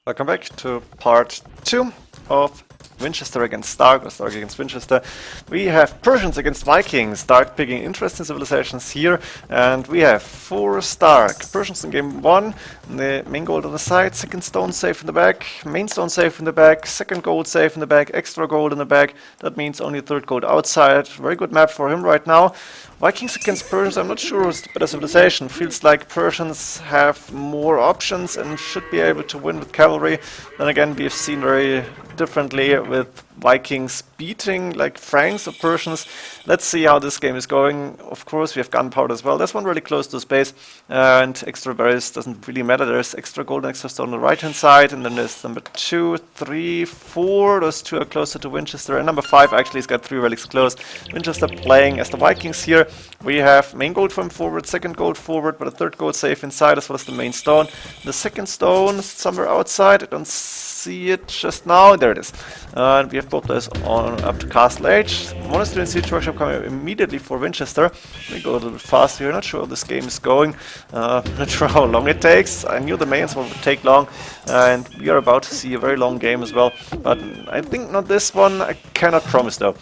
Welcome back to part 2 of Vinchester against Stark, or Stark against Vinchester. We have Persians against Vikings, Stark picking interesting civilizations here, and we have 4 Stark. Persians in game 1, the main gold on the side, second stone safe in the back, main stone safe in the back, second gold safe in the back, extra gold in the back. That means only third gold outside. Very good map for him right now. Vikings against Persians, I'm not sure who's the better civilization. Feels like Persians have more options and should be able to win with cavalry. Then again, we've seen very differently with Vikings beating like Franks or Persians. Let's see how this game is going. Of course, we have gunpowder as well. There's one really close to space, and extra berries doesn't really matter. There's extra gold and extra stone on the right hand side, and then there's number 2, 3, 4. Those 2 are closer to Winchester, and number 5 actually has got 3 relics close. Winchester playing as the Vikings here. We have main gold from forward, second gold forward, but a third gold safe inside as well as the main stone. The second stone is somewhere outside. I don't see it just now. There it is. And we have both those on up to Castle Age. Monastery and Siege Workshop coming immediately for Winchester. We go a little bit faster here. Not sure how this game is going. Not sure how long it takes. I knew the mains one would take long, and we are about to see a very long game as well. But I think not this one. I cannot promise though.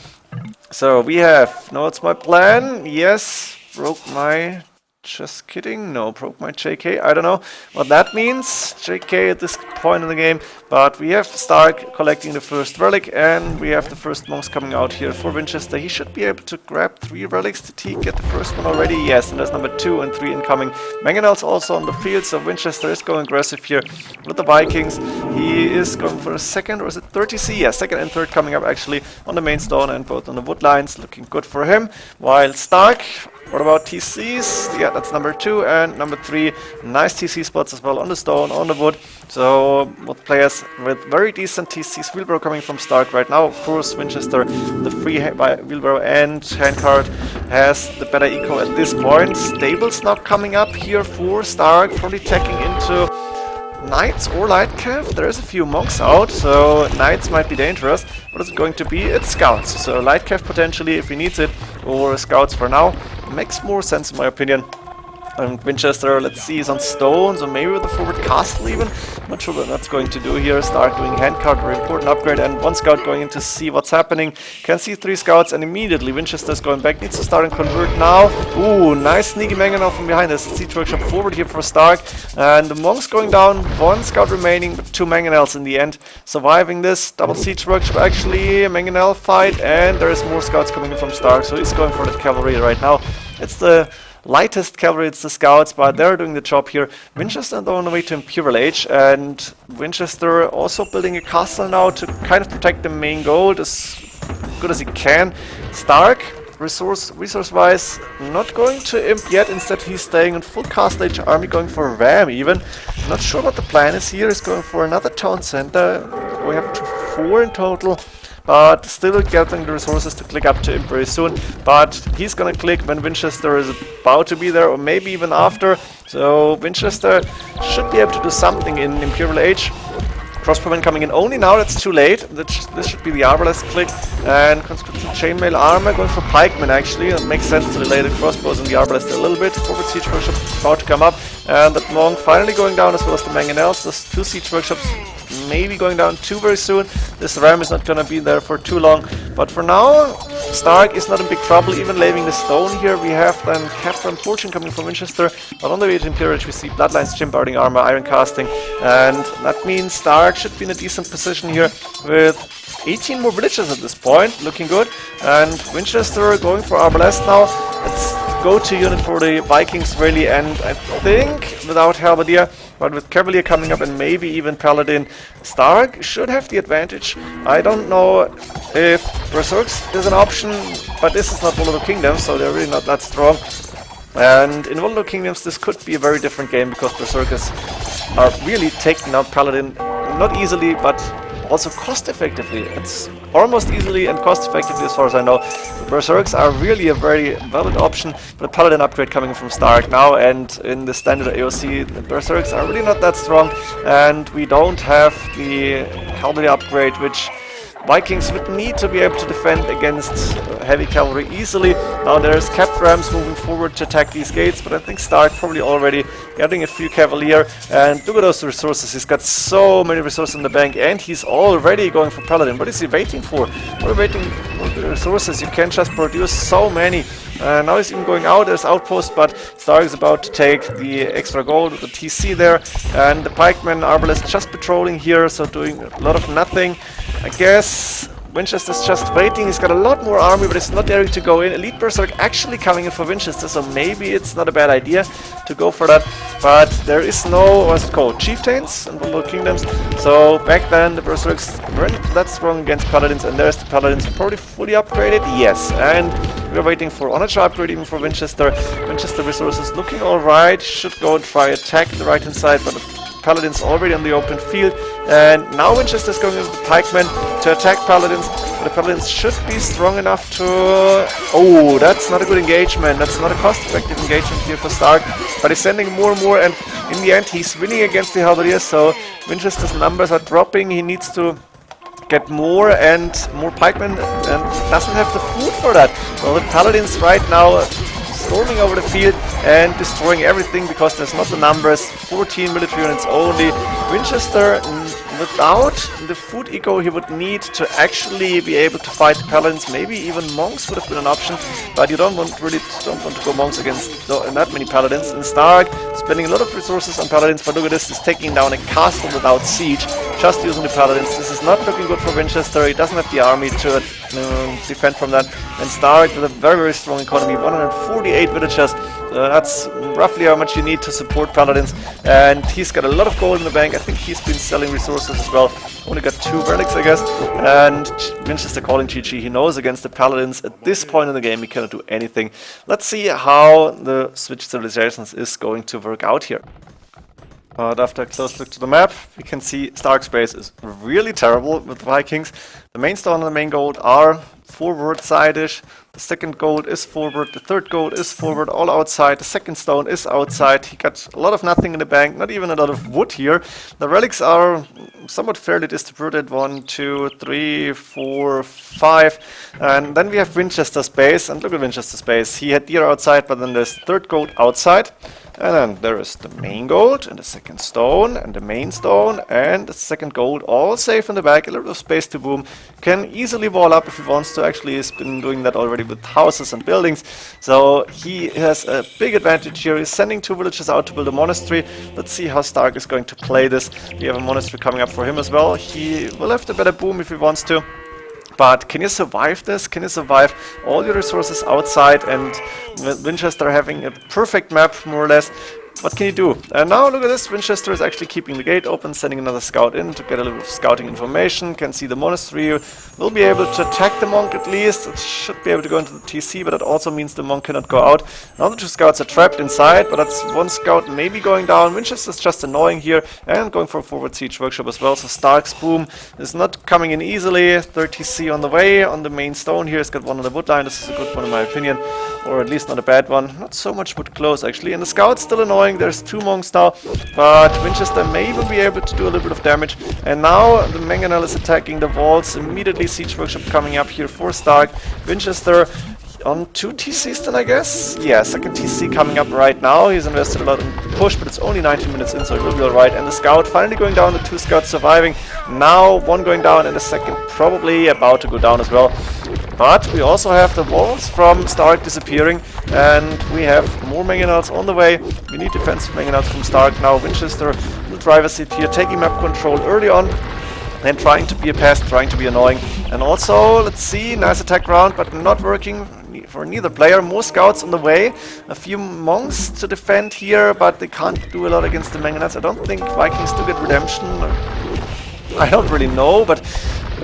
So we have, no, it's my plan. Yes, broke my, just kidding, no, broke my JK. I don't know what that means, JK at this point in the game. But we have Stark collecting the first relic, and we have the first monks coming out here for Winchester. He should be able to grab 3 relics. Did he get the first one already? Yes, and there's number 2 and 3 incoming. Mangonel's also on the field, so Winchester is going aggressive here with the Vikings. He is going for a second, or is it 30C? Yeah, second and third coming up actually on the main stone and both on the wood lines. Looking good for him. While Stark, what about TCs? Yeah, that's number 2 and number 3. Nice TC spots as well on the stone, on the wood. So both players with very decent TCs. Wheelbarrow coming from Stark right now. Of course, Winchester, the free wheelbarrow and handcart, has the better eco at this point. Stables now coming up here for Stark, probably tacking into Knights or Light Cav. There's a few monks out, so Knights might be dangerous. What is it going to be? It's Scouts. So Light Cav potentially if he needs it, or Scouts for now. Makes more sense in my opinion. And Winchester, let's see, is on stones, or maybe with a forward castle even. Not sure what that's going to do here. Start doing handcart, very important upgrade, and 1 scout going in to see what's happening. Can see 3 scouts, and immediately Winchester's going back. Needs to start and convert now. Ooh, nice sneaky mangonel from behind. There's a siege workshop forward here for Stark. And the monks going down, 1 scout remaining, but 2 mangonels in the end. Surviving this double siege workshop actually, a mangonel fight, and there's more scouts coming in from Stark, so he's going for the cavalry right now. It's the lightest cavalry, it's the scouts, but they're doing the job here. Winchester on the way to Imperial Age, and Winchester also building a castle now to kind of protect the main gold as good as he can. Stark, resource-wise, not going to Imp yet. Instead, he's staying in full Castle Age army, going for Ram even. Not sure what the plan is here. He's going for another town center, going up to 4 in total. But still getting the resources to click up to him very soon. But he's gonna click when Winchester is about to be there, or maybe even after. So Winchester should be able to do something in Imperial Age. Crossbowmen coming in only now, that's too late. This should be the arbalest click. And conscription chainmail armor going for pikemen actually. It makes sense to delay the crossbows and the arbalest a little bit. Forward siege workshop about to come up. And that monk finally going down as well as the mangonels. Those 2 siege workshops maybe going down 2 very soon. This ram is not gonna be there for too long. But for now, Stark is not in big trouble, even leaving the stone here. We have then Captain Fortune coming from Winchester. But on the way to Imperial, we see Bloodlines, Chimbarding armor, iron casting. And that means Stark should be in a decent position here with 18 more villages at this point. Looking good. And Winchester going for Arbalest now. It's go-to unit for the Vikings really, and I think without Halberdier, but with Cavalier coming up and maybe even Paladin, Stark should have the advantage. I don't know if Berserks is an option, but this is not one of the kingdoms, so they're really not that strong. And in one of the kingdoms this could be a very different game, because Berserkers are really taking out Paladin, not easily, but also cost effectively. It's almost easily and cost effectively as far as I know. The Berserks are really a very valid option, but a Paladin upgrade coming from Stark now, and in the standard AOC the Berserks are really not that strong, and we don't have the Halberdier upgrade, which Vikings would need to be able to defend against heavy cavalry easily. Now there's capped rams moving forward to attack these gates, but I think Stark probably already getting a few cavalier. And look at those resources. He's got so many resources in the bank, and he's already going for Paladin. What is he waiting for? What are waiting for the resources? You can't just produce so many. Now he's even going out as outpost, but Stark is about to take the extra gold with the TC there, and the pikemen Arbalest just patrolling here, so doing a lot of nothing. I guess Winchester's just waiting. He's got a lot more army, but it's not daring to go in. Elite Berserk actually coming in for Winchester, so maybe it's not a bad idea to go for that. But there is no, what's it called, chieftains in Little Kingdoms. So back then the Berserks weren't that strong against Paladins, and there's the Paladins probably fully upgraded. Yes, and we're waiting for Onager upgrade even for Winchester. Winchester resources looking alright. Should go and try attack the right hand side, but Paladins already on the open field, and now Winchester is going into the pikemen to attack Paladins. The Paladins should be strong enough to... Oh, that's not a good engagement. That's not a cost-effective engagement here for Stark, but he's sending more and more, and in the end he's winning against the Halberdiers, so Winchester's numbers are dropping. He needs to get more and more pikemen, and doesn't have the food for that. Well, the Paladins right now storming over the field and destroying everything because there's not the numbers. 14 military units only. Winchester, without the food eco he would need to actually be able to fight the Paladins. Maybe even monks would have been an option, but you don't want to go monks against that many Paladins. And Stark spending a lot of resources on Paladins, but look at this, he's taking down a castle without siege, just using the Paladins. This is not looking good for Winchester. He doesn't have the army to defend from that. And Stark with a very, very strong economy, 148 villagers. That's roughly how much you need to support Paladins, and he's got a lot of gold in the bank. I think he's been selling resources as well. Only got 2 relics, I guess. And Winchester calling GG. He knows against the Paladins at this point in the game he cannot do anything. Let's see how the Switch Civilizations is going to work out here. But after a close look to the map, we can see Stark's base is really terrible with the Vikings. The main stone and the main gold are forward side-ish. The second gold is forward, the third gold is forward, all outside. The second stone is outside. He got a lot of nothing in the bank, not even a lot of wood here. The relics are somewhat fairly distributed, 1, 2, 3, 4, 5. And then we have Winchester's base, and look at Winchester's base. He had deer outside, but then there's third gold outside. And then there is the main gold, and the second stone, and the main stone, and the second gold, all safe in the back. A little bit of space to boom. Can easily wall up if he wants to. Actually, he's been doing that already with houses and buildings. So he has a big advantage here. He's sending 2 villagers out to build a monastery. Let's see how Stark is going to play this. We have a monastery coming up for him as well. He will have the better boom if he wants to. But can you survive this? Can you survive all your resources outside and Winchester having a perfect map, more or less? What can you do? And now look at this, Winchester is actually keeping the gate open, sending another scout in to get a little scouting information, can see the monastery, will be able to attack the monk at least, it should be able to go into the TC, but that also means the monk cannot go out. Now the 2 scouts are trapped inside, but that's 1 scout maybe going down. Winchester's just annoying here, and going for a forward siege workshop as well, so Stark's boom is not coming in easily. 3rd TC on the way, on the main stone here, he's got 1 on the wood line, this is a good one in my opinion, or at least not a bad one. Not so much wood close actually, and the scout's still annoying. There's 2 monks now, but Winchester may even be able to do a little bit of damage. And now the Mangonel is attacking the walls. Immediately siege workshop coming up here for Stark. Winchester on 2 TCs then, I guess? Yeah, 2nd TC coming up right now. He's invested a lot in the push, but it's only 19 minutes in, so it will be alright. And the scout finally going down, the 2 scouts surviving. Now 1 going down, and the 2nd probably about to go down as well. But we also have the walls from Stark disappearing, and we have more Mangonels on the way. We need defensive Mangonels from Stark now. Winchester, the driver's seat here, taking map control early on, and trying to be a pest, trying to be annoying. And also, let's see, nice attack round, but not working for neither player. More scouts on the way, a few monks to defend here, but they can't do a lot against the Mangonels. I don't think Vikings do get redemption. I don't really know, but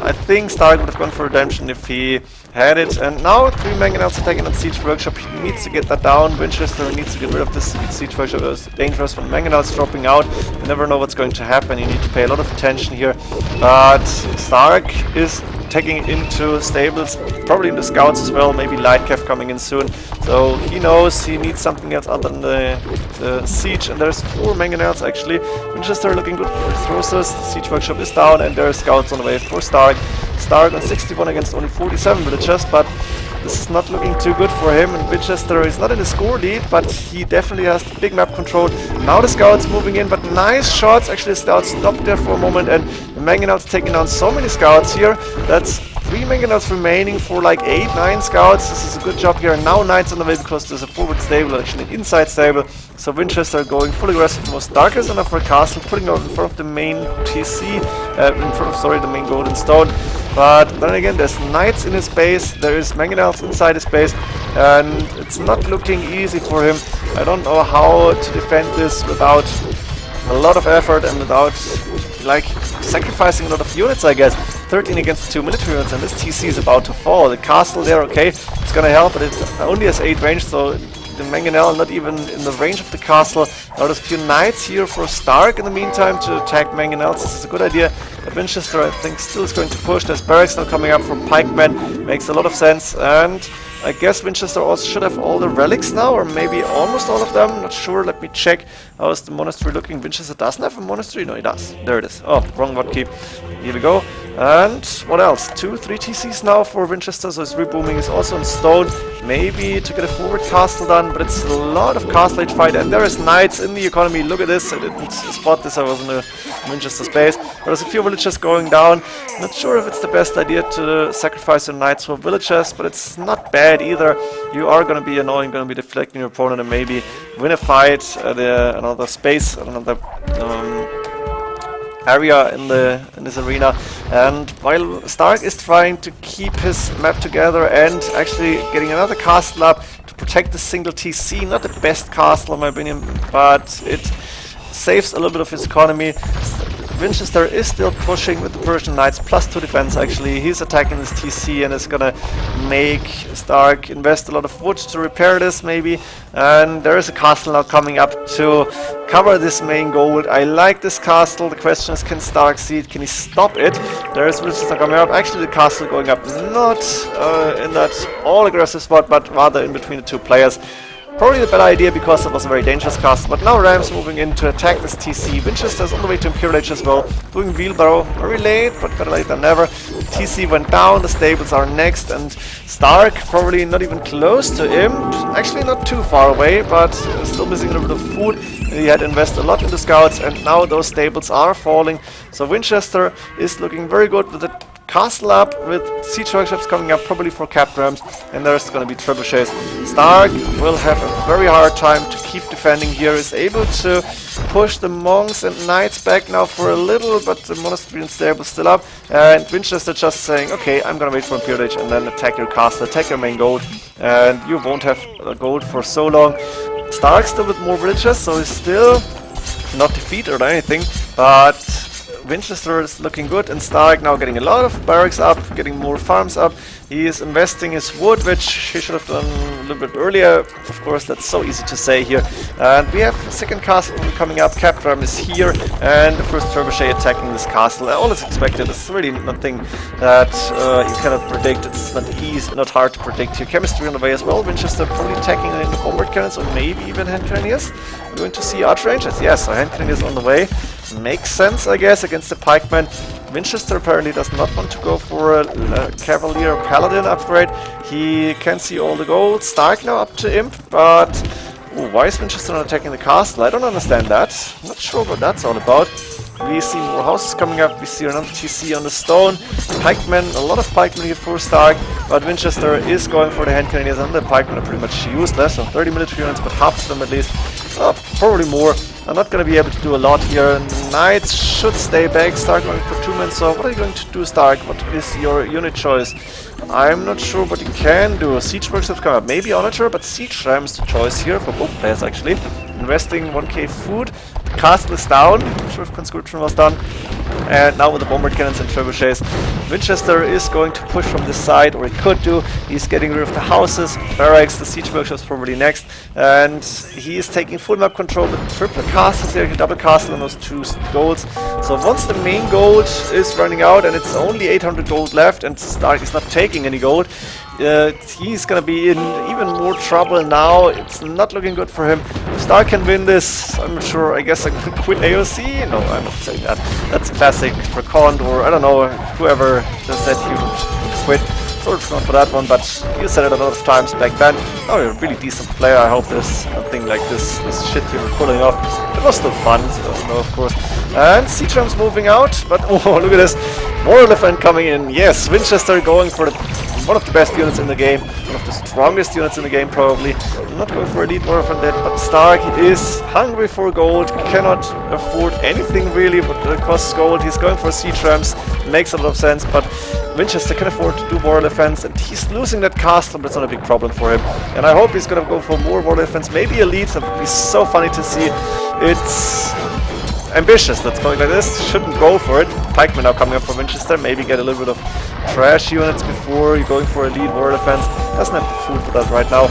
I think Stark would have gone for redemption if he had it. And now 3 Mangonels attacking on siege workshop. He needs to get that down. Winchester needs to get rid of this siege workshop. It's dangerous when Mangonels dropping out. You never know what's going to happen. You need to pay a lot of attention here. But Stark is taking into stables, probably into scouts as well, maybe light cav coming in soon. So he knows he needs something else other than the siege, and there's 4 Mangonels actually. Winchester looking good for resources, the siege workshop is down, and there are scouts on the way for Stark. Stark on 61 against only 47 villagers, but this is not looking too good for him, and Vinchester is not in the score lead, but he definitely has the big map control. Now the scouts moving in, but nice shots. Actually, the scouts stopped there for a moment, and the Mangonauts taking down so many scouts here. That's 3 Mangonauts remaining for like 8, 9 scouts. This is a good job here. And now Knights on the way because there's a forward stable, actually an inside stable. So Vinchester going full aggressive. Most darkest enough for a castle, putting out in front of the main TC, the main golden stone. But then again, there's Knights in his base, there is Mangonauts inside his base, and it's not looking easy for him. I don't know how to defend this without a lot of effort and without like sacrificing a lot of units, I guess. 13 against 2 military units, and this TC is about to fall. The castle there, okay, it's gonna help, but it only has 8 range, so the Mangonel not even in the range of the castle. Now there's a few knights here for Stark in the meantime to attack Mangonels. This is a good idea. But Vinchester, I think, still is going to push. There's barracks now coming up from pikemen. Makes a lot of sense. And I guess Vinchester also should have all the relics now, or maybe almost all of them. Not sure. Let me check. How is the monastery looking? Vinchester doesn't have a monastery? No, he does. There it is. Oh, wrong hotkey. Here we go. And what else? 2, 3 TCs now for Vinchester, so his rebooming is also in stone. Maybe to get a forward castle done, but it's a lot of castle age fight, and there is knights in the economy. Look at this. I didn't spot this. I was in the Vinchester space. There's a few villagers going down. Not sure if it's the best idea to sacrifice your knights for villagers, but it's not bad either. You are going to be annoying, going to be deflecting your opponent, and maybe win a fight at another space, at another area in this arena. And while Stark is trying to keep his map together and actually getting another castle up to protect the single TC, not the best castle in my opinion, but it saves a little bit of his economy. Vinchester is still pushing with the Persian Knights, +2 defense actually. He's attacking this TC and is gonna make Stark invest a lot of wood to repair this maybe. And there is a castle now coming up to cover this main gold. I like this castle. The question is, can Stark see it? Can he stop it? There is Vinchester coming up. Actually, the castle going up not in that all aggressive spot, but rather in between the 2 players. Probably the better idea because it was a very dangerous castle. But now Rams moving in to attack this TC. Vinchester's on the way to Imperial Age as well. Doing wheelbarrow. Very late, but better late than never. The TC went down. The stables are next. And Stark probably not even close to him. Actually not too far away, but still missing a little bit of food. He had invested a lot into scouts, and now those stables are falling. So Vinchester is looking very good with the castle up, with siege workshops coming up probably for capped rams, and there's going to be trebuchets. Stark will have a very hard time to keep defending here. Is able to push the monks and knights back now for a little, but the monastery and stable still up, and Vinchester just saying, okay, I'm gonna wait for Imperial Age and then attack your castle, attack your main gold, and you won't have gold for so long. Stark still with more villagers, so he's still not defeated or anything, but Vinchester is looking good, and Stark now getting a lot of barracks up, getting more farms up. He is investing his wood, which he should have done a little bit earlier. Of course, that's so easy to say here. And we have a second castle coming up. Capram is here, and the first trebuchet attacking this castle. All is expected. It's really nothing that you cannot predict. It's not easy, not hard to predict here. Chemistry on the way as well. Vinchester probably attacking in the bombard cannons, or maybe even hand cannoneers. We're going to see arch rangers. Yes, so hand cannoneers on the way. Makes sense, I guess, against the pikemen. Vinchester apparently does not want to go for a Cavalier or Paladin upgrade. He can see all the gold. Stark now up to Imp, but why is Vinchester not attacking the castle? I don't understand that. I'm not sure what that's all about. We see more houses coming up. We see another TC on the stone. Pikemen, a lot of pikemen here for Stark, but Vinchester is going for the hand cannoneers, and the pikemen are pretty much useless. So 30 military units, but half of them at least. Probably more. I'm not going to be able to do a lot here. Knights should stay back. Stark going for 2 men. So what are you going to do, Stark? What is your unit choice? I'm not sure what you can do. Siege workshops come up. Maybe Onager, but Siege Ram is the choice here for both players actually. Investing 1k food. The castle is down. I'm not sure if conscription was done. And now with the bombard cannons and trebuchets, Vinchester is going to push from this side, or he could do. He's getting rid of the houses, barracks, the siege workshops probably next, and he is taking full map control with triple castles here, double castle on those 2 golds. So once the main gold is running out and it's only 800 gold left, and Stark is not taking any gold, he's gonna be in even more trouble now. It's not looking good for him. Stark can win this, I'm not sure, I guess I could quit AOC? No, I'm not saying that. That's classic Recon, or I don't know, whoever just said he would quit. Sort of not for that one, but you said it a lot of times back then. Oh, you're a really decent player. I hope there's nothing like this shit you were pulling off. It was still fun, so no, of course. And C-Tram's moving out, but oh, look at this. More elephant coming in. Yes, Vinchester going for one of the best units in the game, one of the strongest units in the game probably. I'm not going for elite warfare that, but Stark is hungry for gold, cannot afford anything really but costs gold. He's going for C-Trams, makes a lot of sense, but Vinchester can afford to do more defense, and he's losing that castle, but it's not a big problem for him. And I hope he's gonna go for more war defense, maybe elite. That would be so funny to see. It's ambitious that's going like this. Shouldn't go for it. Pikemen now coming up from Vinchester. Maybe get a little bit of trash units before you're going for elite war defense. Doesn't have the food for that right now.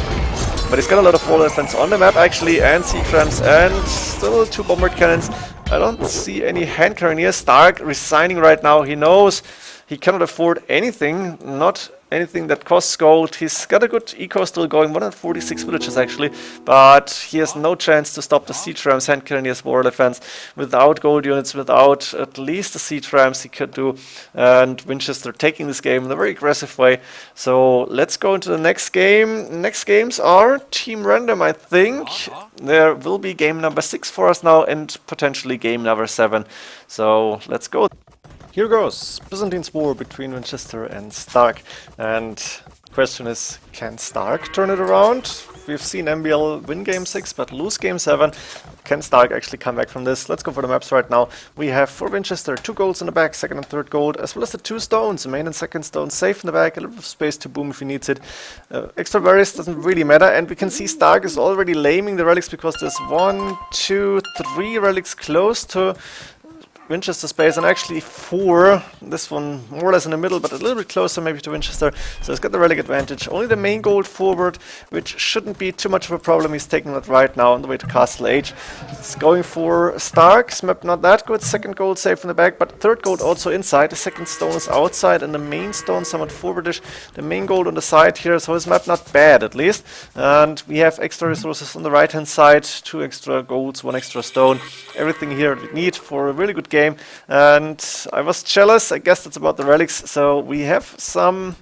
But he's got a lot of war defense on the map actually, and C-Trams, and still 2 bombard cannons. I don't see any hand cannoneers. Stark resigning right now. He knows he cannot afford anything, not anything that costs gold. He's got a good eco still going, 146 villages actually, but he has no chance to stop the C-Trams, hand cannoneers, war defense. Without gold units, without at least the C-Trams he could do, and Vinchester taking this game in a very aggressive way. So let's go into the next game. Next games are team random, I think. There will be game number 6 for us now, and potentially game number 7. So let's go. Here goes Byzantine's war between Vinchester and Stark, and question is, can Stark turn it around? We've seen MBL win game 6 but lose game 7. Can Stark actually come back from this? Let's go for the maps right now. We have for Vinchester 2 golds in the back, 2nd and 3rd gold, as well as the 2 stones, the main and 2nd stone safe in the back, a little bit of space to boom if he needs it. Extra barriers doesn't really matter, and we can see Stark is already laming the relics because there's 1, 2, 3 relics close to Vinchester space, and actually 4, this one more or less in the middle, but a little bit closer maybe to Vinchester, so he's got the relic advantage. Only the main gold forward, which shouldn't be too much of a problem. He's taking that right now on the way to Castle H. He's going for Stark's map, not that good. 2nd gold safe in the back, but 3rd gold also inside. The 2nd stone is outside, and the main stone somewhat forwardish. The main gold on the side here, so his map not bad at least. And we have extra resources on the right hand side, 2 extra golds, 1 extra stone. Everything here we need for a really good game. And I was jealous, I guess that's about the relics, so we have some,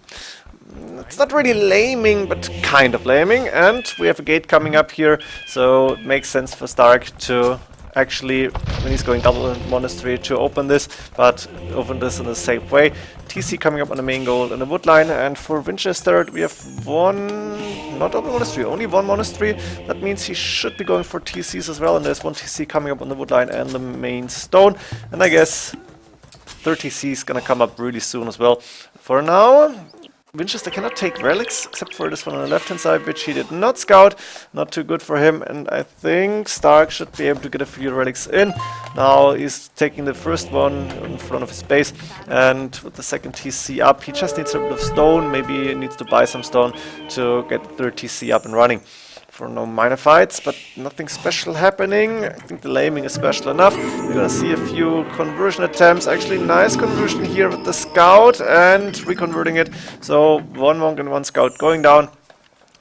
it's not really laming, but kind of laming, and we have a gate coming up here, so it makes sense for Stark to actually, when he's going double monastery, to open this, but open this in a safe way. TC coming up on the main goal in the wood line, and for Vinchester we have 1, not double monastery, only 1 monastery. That means he should be going for TCs as well, and there's 1 TC coming up on the wood line and the main stone, and I guess 3rd TC is gonna come up really soon as well. For now, Vinchester cannot take relics, except for this one on the left-hand side, which he did not scout. Not too good for him, and I think Stark should be able to get a few relics in. Now he's taking the first one in front of his base, and with the 2nd TC up, he just needs a bit of stone. Maybe he needs to buy some stone to get the 3rd TC up and running. For no minor fights, but nothing special happening. I think the laming is special enough. We're gonna see a few conversion attempts. Actually, nice conversion here with the scout and reconverting it. So 1 monk and 1 scout going down.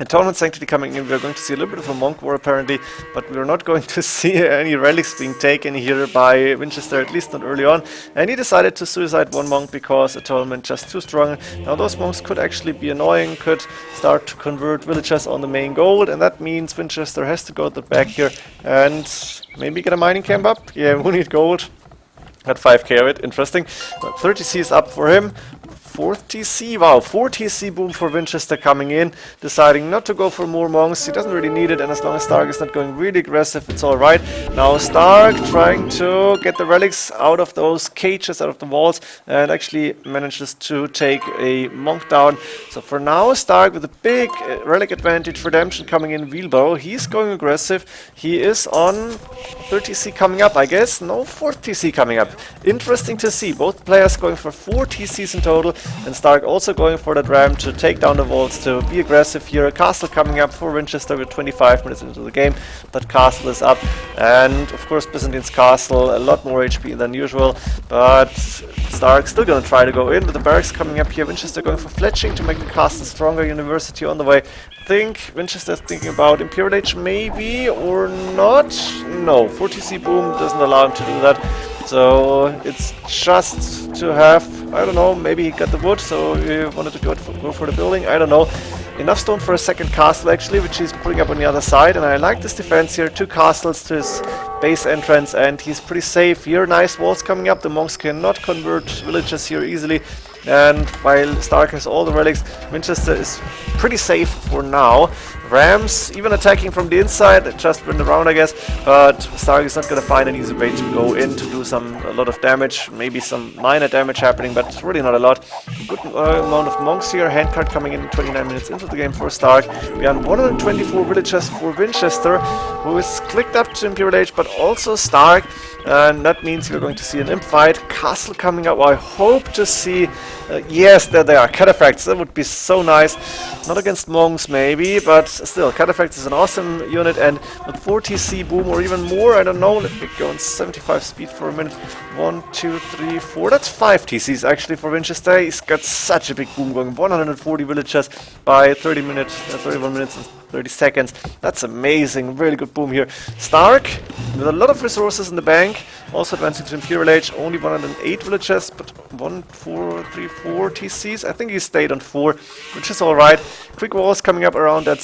Atonement Sanctity coming in. We're going to see a little bit of a monk war apparently, but we're not going to see any relics being taken here by Vinchester, at least not early on. And he decided to suicide 1 monk because Atonement just too strong. Now those monks could actually be annoying, could start to convert villagers on the main gold, and that means Vinchester has to go to the back here and maybe get a mining camp up. Yeah, we need gold. Got 5k of it, interesting. 30C is up for him. 4th TC, wow, 4 TC boom for Vinchester coming in, deciding not to go for more monks. He doesn't really need it, and as long as Stark is not going really aggressive, it's alright. Now Stark trying to get the relics out of those cages, out of the walls, and actually manages to take a monk down. So for now, Stark with a big relic advantage, redemption coming in, wheelbarrow. He's going aggressive. He is on 3rd TC coming up, I guess. No 4th TC coming up. Interesting to see. Both players going for 4 TCs in total. And Stark also going for that ram to take down the walls, to be aggressive here. A castle coming up for Vinchester with 25 minutes into the game. That castle is up, and of course Byzantine's castle, a lot more HP than usual, but Stark still gonna try to go in, with the barracks coming up here. Vinchester going for fletching to make the castle stronger. University on the way. Think Vinchester's thinking about Imperial Age maybe or not. No, 40C boom doesn't allow him to do that. So it's just to have, I don't know, maybe he got the wood, so he wanted to go for the building, I don't know. Enough stone for a second castle actually, which he's putting up on the other side, and I like this defense here. 2 castles to his base entrance, and he's pretty safe here. Nice walls coming up, the monks cannot convert villages here easily. And while Stark has all the relics, Vinchester is pretty safe for now. Rams even attacking from the inside, just went around I guess, but Stark is not gonna find an easy way to go in to do a lot of damage, maybe some minor damage happening, but really not a lot. Good amount of monks here, handcart coming in 29 minutes into the game for Stark. We are 124 villagers for Vinchester, who is clicked up to Imperial Age, but also Stark, and that means we're going to see an imp fight. Castle coming up, I hope to see, yes, there they are, cataphracts, that would be so nice. Not against monks maybe, but still, cataphracts is an awesome unit, and with 40C boom or even more, I don't know, let me go on 75 speed for a minute. 1, 2, 3, 4, that's 5 TCs actually for Vinchester. He's got such a big boom going, 140 villagers by 31 minutes and 30 seconds. That's amazing, really good boom here. Stark, with a lot of resources in the bank, also advancing to Imperial Age, only 108 villagers, but 1, 4, 3, 4 TCs. I think he stayed on 4, which is alright. Quick walls coming up around that,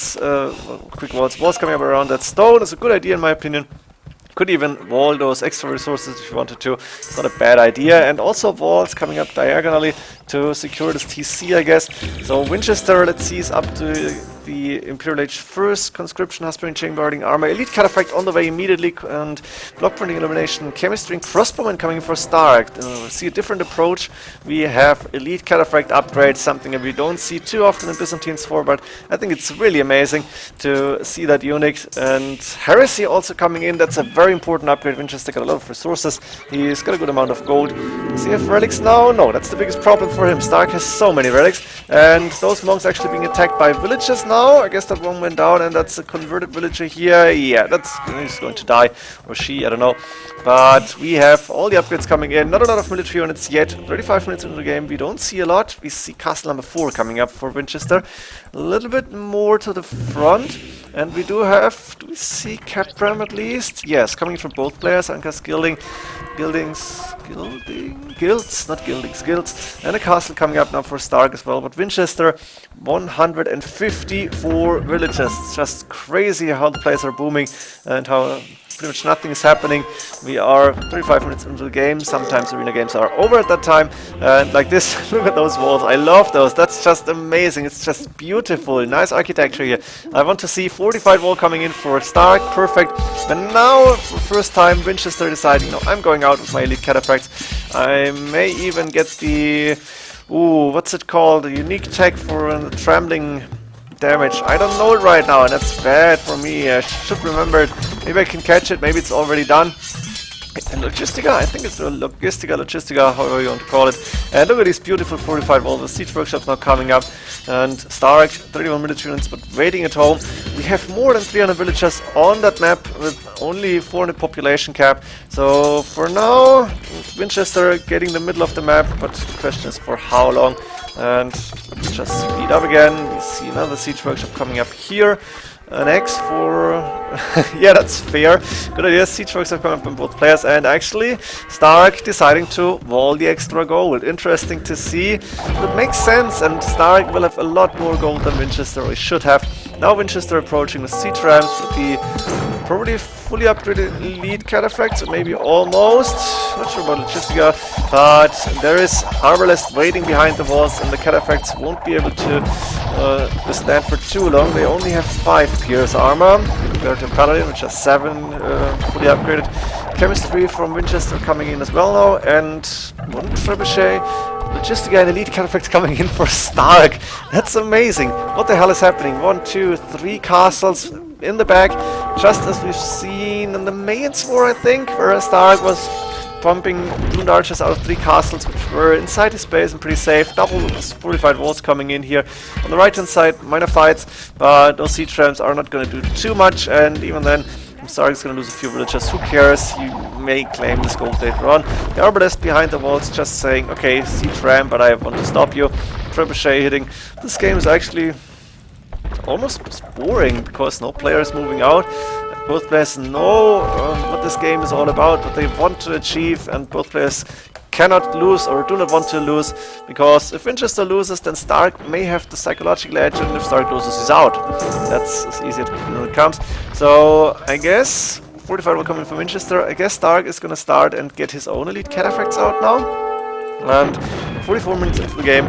walls coming up around that stone is a good idea in my opinion. Could even wall those extra resources if you wanted to. It's not a bad idea. And also walls coming up diagonally to secure this TC, I guess. So Vinchester, let's see, is up to the Imperial Age first. Conscription, Husbandry, Chainguarding, Armor, Elite Cataphract on the way immediately, and Block Printing, Illumination, Chemistry, and Crossbowman coming for Stark. See a different approach. We have Elite Cataphract upgrades, something that we don't see too often in Byzantine St4rk, but I think it's really amazing to see that unit. And Heresy also coming in, that's a very important upgrade. Vinchester got a lot of resources. He's got a good amount of gold. Does he have relics now? No, that's the biggest problem for him. Stark has so many relics, and those monks actually being attacked by villages now. I guess that one went down, and that's a converted villager here. Yeah, he's going to die, or she, I don't know. But we have all the upgrades coming in. Not a lot of military units yet. 35 minutes into the game, we don't see a lot. We see castle number 4 coming up for Vinchester. A little bit more to the front. And we do we see Capram at least? Yes, coming from both players. Anka's guilds, not guildings, guilds. And a castle coming up now for Stark as well. But Vinchester, 154 villages. It's just crazy how the players are booming and how pretty much nothing is happening. We are 35 minutes into the game. Sometimes arena games are over at that time. And like this, look at those walls. I love those. That's just amazing. It's just beautiful. Nice architecture here. I want to see fortified wall coming in for Stark. Perfect. And now, for the first time, Vinchester deciding, no, I'm going out with my elite cataphracts. I may even get the, what's it called? The unique tech for trembling damage. I don't know it right now, and that's bad for me. I should remember it. Maybe I can catch it. Maybe it's already done. And Logistica, I think it's Logistica, however you want to call it. And look at these beautiful fortified walls. The siege workshops now coming up. And Stark, 31 military units, but waiting at home. We have more than 300 villagers on that map with only 400 population cap. So for now, Vinchester getting the middle of the map, but the question is for how long. And just speed up again. We see another siege workshop coming up here. An X for... yeah, that's fair. Good idea. Siege workshops coming up on both players. And actually, Stark deciding to wall the extra gold. Interesting to see. It makes sense. And Stark will have a lot more gold than Vinchester, or he should have. Now Vinchester approaching with siege rams with the probably fully upgraded elite cataphracts, or maybe almost. Not sure about Logistica, but there is Arbalest waiting behind the walls, and the cataphracts won't be able to withstand for too long. They only have 5 pierce armor compared to Paladin, which has 7 fully upgraded. Chemistry from Vinchester coming in as well now, and 1 trebuchet. Logistica and elite cataphracts coming in for Stark. That's amazing. What the hell is happening? 1, 2, 3 castles in the back, just as we've seen in the Maid's War, I think, where Stark was pumping Blood Archers out of 3 castles, which were inside his base and pretty safe. Double fortified walls coming in here. On the right hand side, minor fights, but those siege rams are not going to do too much, and even then, Stark is gonna lose a few villagers, who cares, he may claim this gold later on. The Arbalest behind the walls just saying, okay, siege ram, but I want to stop you. Trebuchet hitting. This game is actually almost boring, because no player is moving out. Both players know what this game is all about, what they want to achieve, and both players cannot lose or do not want to lose, because if Vinchester loses, then Stark may have the psychological edge, and if Stark loses, he's out. That's as easy as it comes. So I guess 45 will come in for Vinchester. I guess Stark is gonna start and get his own elite cataphracts out now. And 44 minutes into the game,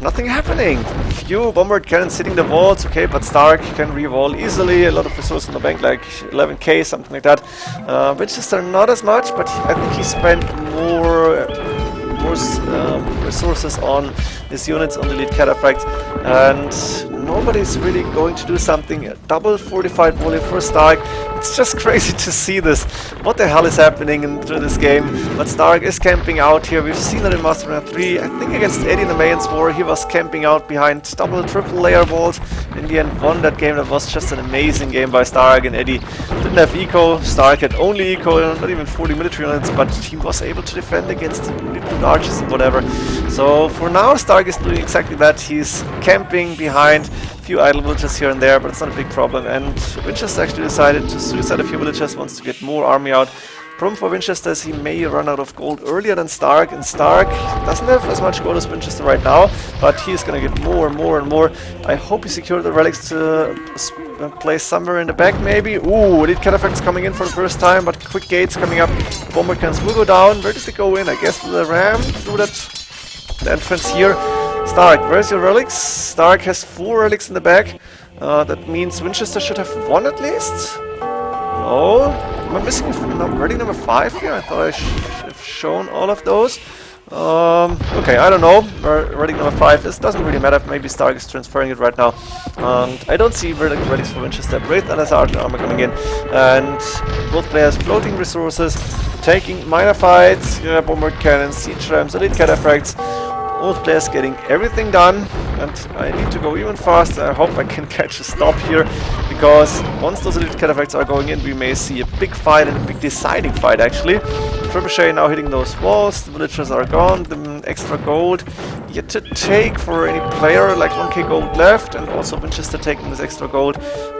nothing happening. Few bombard cannons hitting the walls, okay, but Stark can re-wall easily. A lot of resources in the bank, like 11k, something like that. Vinchester not as much, but I think he spent more resources on his units, on the elite cataphracts, and nobody's really going to do something. Double fortified volley for Stark. It's just crazy to see this. What the hell is happening through this game? But Stark is camping out here. We've seen that in Master Runner 3. I think against Eddie in the MoAre4, he was camping out behind double, triple layer walls. In the end, won that game. That was just an amazing game by Stark, and Eddie didn't have eco. Stark had only eco, not even 40 military units, but he was able to defend against the archers and whatever. So for now, Stark is doing exactly that. He's camping behind few idle villages here and there, but it's not a big problem. And Vinchester actually decided to suicide a few villages, wants to get more army out. Problem for Vinchester is he may run out of gold earlier than Stark, and Stark doesn't have as much gold as Vinchester right now, but he's gonna get more and more and more. I hope he secured the relics to place somewhere in the back, maybe. Ooh, elite cataphracts coming in for the first time, but quick gates coming up. Bomber cannons will go down. Where did they go in? I guess with the ram through the entrance here. Stark, where's your relics? Stark has 4 relics in the back. That means Vinchester should have 1 at least. No, am I missing relic number 5 here? I thought I should have shown all of those. Okay, I don't know where relic number 5 is. Doesn't really matter. Maybe Stark is transferring it right now. I don't see relics for Vinchester. Wraith and armor coming in, and both players floating resources, taking minor fights, bombard cannons, siege rams, elite cataphracts. Both players getting everything done, and I need to go even faster. I hope I can catch a stop here, because once those elite cataphracts are going in, we may see a big fight, and a big deciding fight actually. Trebuchet now hitting those walls, the villagers are gone, the extra gold yet to take for any player, like 1k gold left, and also Vinchester taking this extra gold,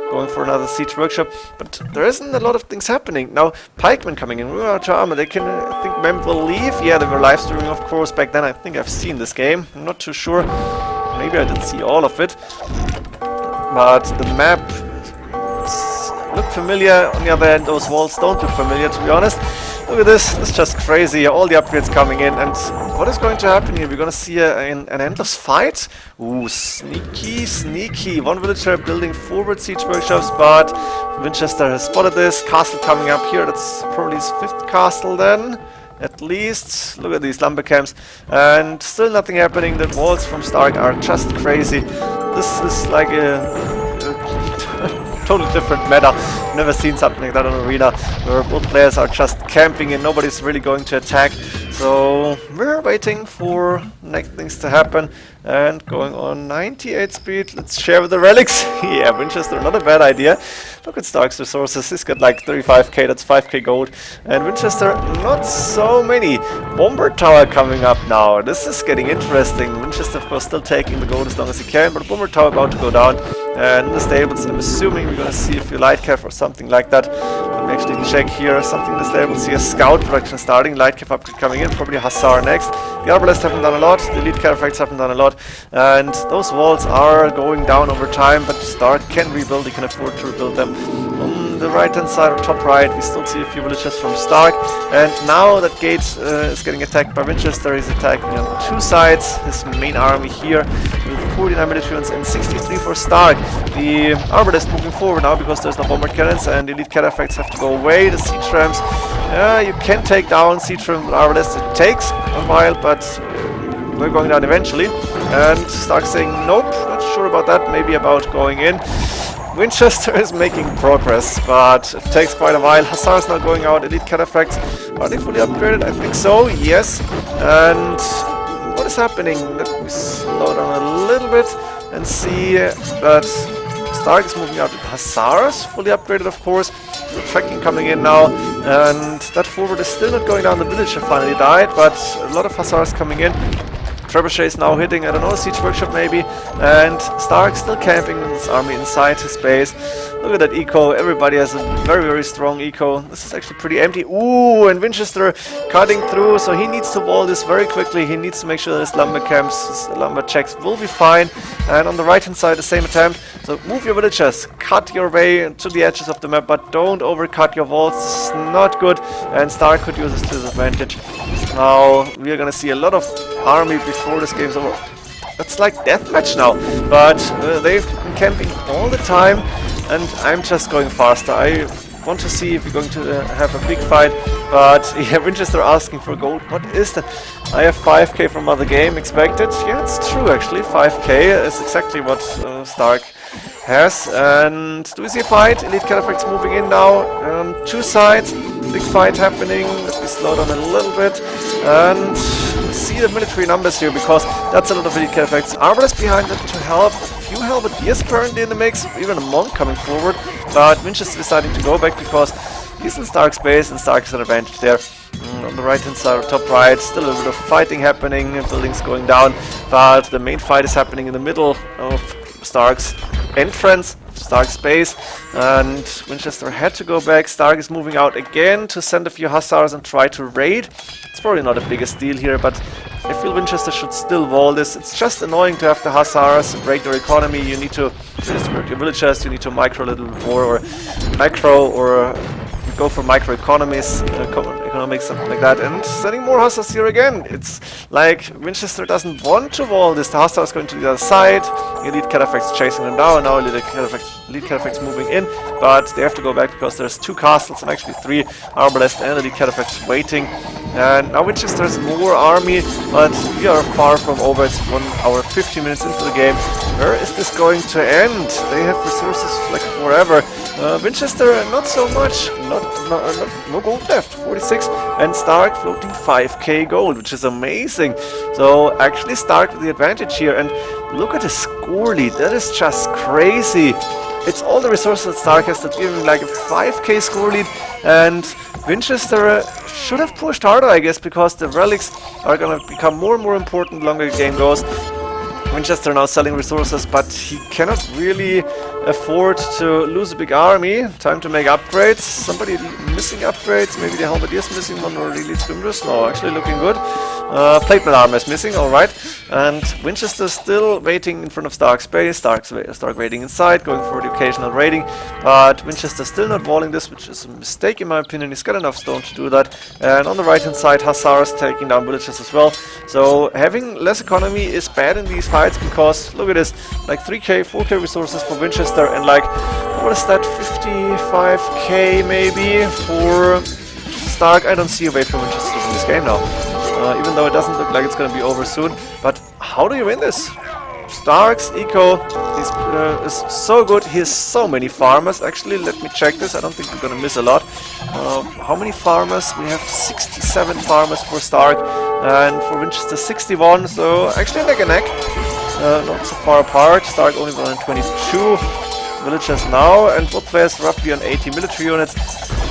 going for another siege workshop, but there isn't a lot of things happening. Now, pikemen coming in, armor, they can, I think Mem will leave. Yeah, they were live streaming, of course, back then. I think I've seen this game, I'm not too sure. Maybe I didn't see all of it, but the map looked familiar. On the other hand, those walls don't look familiar, to be honest. Look at this, it's just crazy, all the upgrades coming in, and what is going to happen here? We're gonna see an endless fight? Ooh, sneaky, sneaky. One villager building forward siege workshops, but Vinchester has spotted this. Castle coming up here, that's probably his 5th castle then, at least. Look at these lumber camps, and still nothing happening. The walls from Stark are just crazy. This is like a totally different meta. Never seen something like that on Arena, where both players are just camping and nobody's really going to attack. So we're waiting for next things to happen, and going on 98 speed. Let's share with the relics. Yeah, Vinchester, not a bad idea. Look at Stark's resources. He's got like 35k, that's 5k gold. And Vinchester, not so many. Bomber tower coming up now. This is getting interesting. Vinchester, of course, still taking the gold as long as he can, but Bomber tower about to go down. And in the stables, I'm assuming we're gonna see a few light cav or something like that. Let me actually check here. Something in the stables. See a scout production starting. Light cav upgrade coming in. Probably Hussar next. The Arbalest haven't done a lot. The elite cataphracts haven't done a lot. And those walls are going down over time, but Stark can rebuild. He can afford to rebuild them. On the right hand side or top right, we still see a few villages from Stark. And now that gate is getting attacked by Vinchester. He's attacking on 2 sides. His main army here with 49 military units and 63 for Stark. The Arbalest moving forward now because there's no bomber cannons, and the elite cataphracts have to go away. The siege rams, you can take down siege rams with Arbalest. It takes a while, but we're going down eventually. And Stark saying nope, not sure about that, maybe about going in. Vinchester is making progress, but it takes quite a while. Hussar is now going out. Elite cataphracts, are they fully upgraded? I think so, yes. And what is happening? Let me slow down a little bit and see that Stark is moving out with Hussars, fully upgraded, of course. the tracking coming in now, and that forward is still not going down. The villager finally died, but a lot of hussars coming in. Trebuchet is now hitting, I don't know, siege workshop maybe, and st4rk still camping with his army inside his base. Look at that eco, everybody has a very, very strong eco. This is actually pretty empty. Ooh, and Vinchester cutting through, so he needs to wall this very quickly. He needs to make sure that his lumber camps, his lumber checks will be fine. And on the right hand side, the same attempt. So move your villagers, cut your way to the edges of the map, but don't overcut your walls. This is not good, and st4rk could use this to his advantage. Now we are gonna see a lot of army before this game's over. It's like deathmatch now, but they've been camping all the time, and I'm just going faster. I want to see if we're going to have a big fight, but yeah, Vinchester asking for gold. What is that? I have 5k from other game expected. Yeah, it's true actually. 5k is exactly what st4rk has. And do we see a fight? Elite Cataphracts moving in now. Two sides, big fight happening. Let me slow down a little bit and see the military numbers here, because that's a lot of Elite Cataphracts. Arbalest behind them to help. A few halberdiers currently in the mix, even a monk coming forward, but Vinchester deciding to go back because he's in st4rk's base and st4rk has an advantage there. On the right hand side, top right, still a little bit of fighting happening, buildings going down, but the main fight is happening in the middle of st4rk's entrance, st4rk's base, and Vinchester had to go back. st4rk is moving out again to send a few hussars and try to raid. It's probably not the biggest deal here, but I feel Vinchester should still wall this. It's just annoying to have the hussars break their economy. You need to distribute your villagers, you need to micro a little more, or macro, or go for micro economies, economics, something like that, and sending more hussars here again. It's like Vinchester doesn't want to wall this. The hussars going to the other side, Elite Cataphracts chasing them down, now Elite Cataphracts moving in, but they have to go back because there's two castles, and actually three, Arbalest and Elite Cataphracts waiting. And now Vinchester has more army, but we are far from over. It's 1 hour 50 minutes into the game. Where is this going to end? They have resources like forever. Vinchester, not so much. No gold left. 46, and st4rk floating 5k gold, which is amazing. So actually st4rk with the advantage here, and look at the score lead. That is just crazy. It's all the resources that st4rk has that give him like a 5k score lead, and Vinchester should have pushed harder, I guess, because the relics are gonna become more and more important the longer the game goes. Vinchester now selling resources, but he cannot really afford to lose a big army. Time to make upgrades. Somebody missing upgrades. Maybe the halberdiers missing one, or the elite swimmers. No, actually looking good. Plate mail armor is missing, alright. And Vinchester still waiting in front of st4rk's base. st4rk waiting inside, going for the occasional raiding. But Vinchester still not walling this, which is a mistake in my opinion. He's got enough stone to do that. And on the right hand side, hussars taking down villagers as well. So having less economy is bad in these fights, because look at this, like 3k, 4k resources for Vinchester, and like, what is that, 55k maybe for st4rk. I don't see a way for Vinchester to win this game now. Even though it doesn't look like it's going to be over soon. But how do you win this? st4rk's eco is so good. He has so many farmers. Actually, let me check this. I don't think we're going to miss a lot. How many farmers? We have 67 farmers for st4rk, and for Vinchester 61. So actually neck and neck. Not so far apart. st4rk only 122 villagers now, and both players roughly on 80 military units.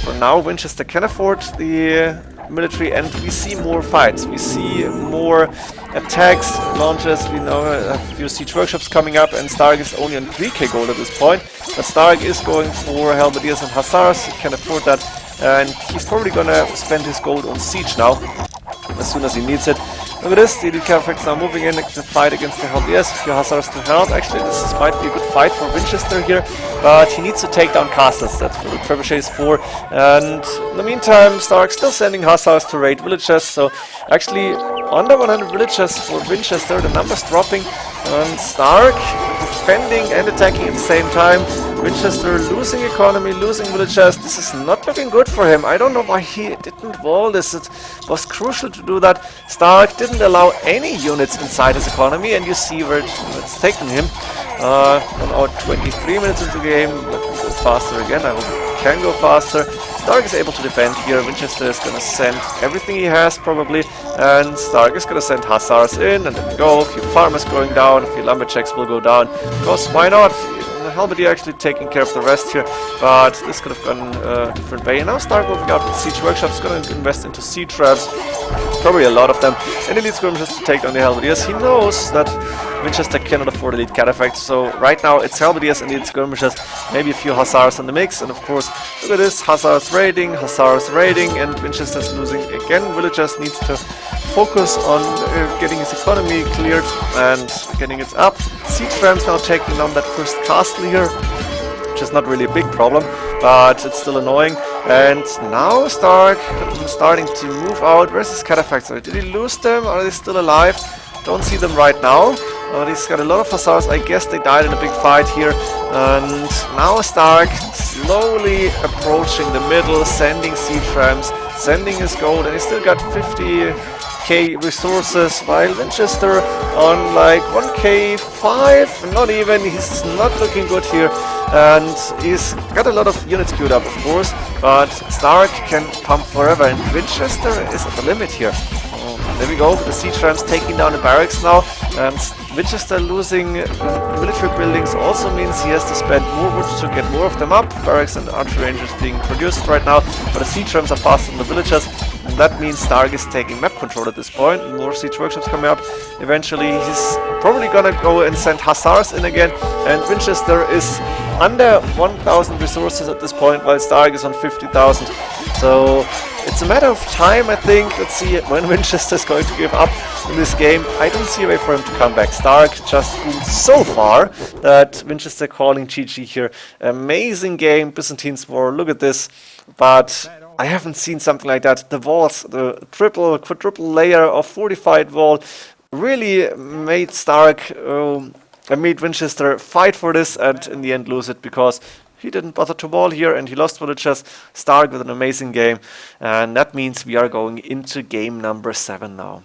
For now, Vinchester can afford the military, and we see more fights. We see more attacks, launches. We know a few siege workshops coming up, and st4rk is only on 3k gold at this point. But st4rk is going for halberdiers and hussars. He can afford that, and he's probably gonna spend his gold on siege now, as soon as he needs it. Look at this, the Elite Cataphracts now moving in to fight against the halberdiers. A few hussars to help. Actually, this might be a good fight for Vinchester here, but he needs to take down castles. That's what the trebuchet is for. And in the meantime, st4rk still sending hussars to raid villages. So actually, under 100 villagers for Vinchester, the numbers dropping, and st4rk defending and attacking at the same time. Vinchester losing economy, losing villagers. This is not looking good for him. I don't know why he didn't wall this. It was crucial to do that. st4rk didn't allow any units inside his economy, and you see where it's taken him. 1 hour 23 minutes into the game. Let me go faster again. I hope it can go faster. st4rk is able to defend here. Vinchester is going to send everything he has probably, and st4rk is going to send hussars in, and there we go. A few farmers going down, a few lumberjacks will go down, because why not? Halberdier actually taking care of the rest here, but this could have gone a different way. And now Stark moving out with Siege Workshops, going to invest into Siege Traps, probably a lot of them, and Elite Skirmishes to take down the Halberdiers. He knows that Vinchester cannot afford Elite Cataphracts, so right now it's Halberdiers and Elite Skirmishes, maybe a few Hussars in the mix, and of course, look at this, Hussars raiding, and Vinchester's losing again. Villagers needs to focus on getting his economy cleared and getting it up. Siege Rams now taking down that first castle here, which is not really a big problem, but it's still annoying. And now Stark starting to move out. Where's his cataphracts? Did he lose them? Are they still alive? Don't see them right now. He's got a lot of Hussars. I guess they died in a big fight here. And now Stark slowly approaching the middle, sending siege rams, sending his gold, and he's still got 50k resources, while Vinchester on like 1k5, not even, he's not looking good here, and he's got a lot of units queued up, of course, but Stark can pump forever, and Vinchester is at the limit here. There we go, the siege rams taking down the barracks now, and Vinchester losing military buildings also means he has to spend more wood to get more of them up. Barracks and archery rangers being produced right now, but the siege rams are faster than the villagers, and that means Stark is taking map control at this point. More siege workshops coming up. Eventually he's probably gonna go and send Hussars in again, and Vinchester is under 1,000 resources at this point, while Stark is on 50,000. So it's a matter of time, I think. Let's see when Vinchester is going to give up in this game. I don't see a way for him to come back. Stark just moved so far that Vinchester calling GG here. Amazing game, Byzantine's War. Look at this. But I haven't seen something like that. The walls, the quadruple layer of fortified wall really made Stark, made Vinchester fight for this and in the end lose it, because he didn't bother to wall here and he lost villagers. Stark with an amazing game, and that means we are going into game number 7 now.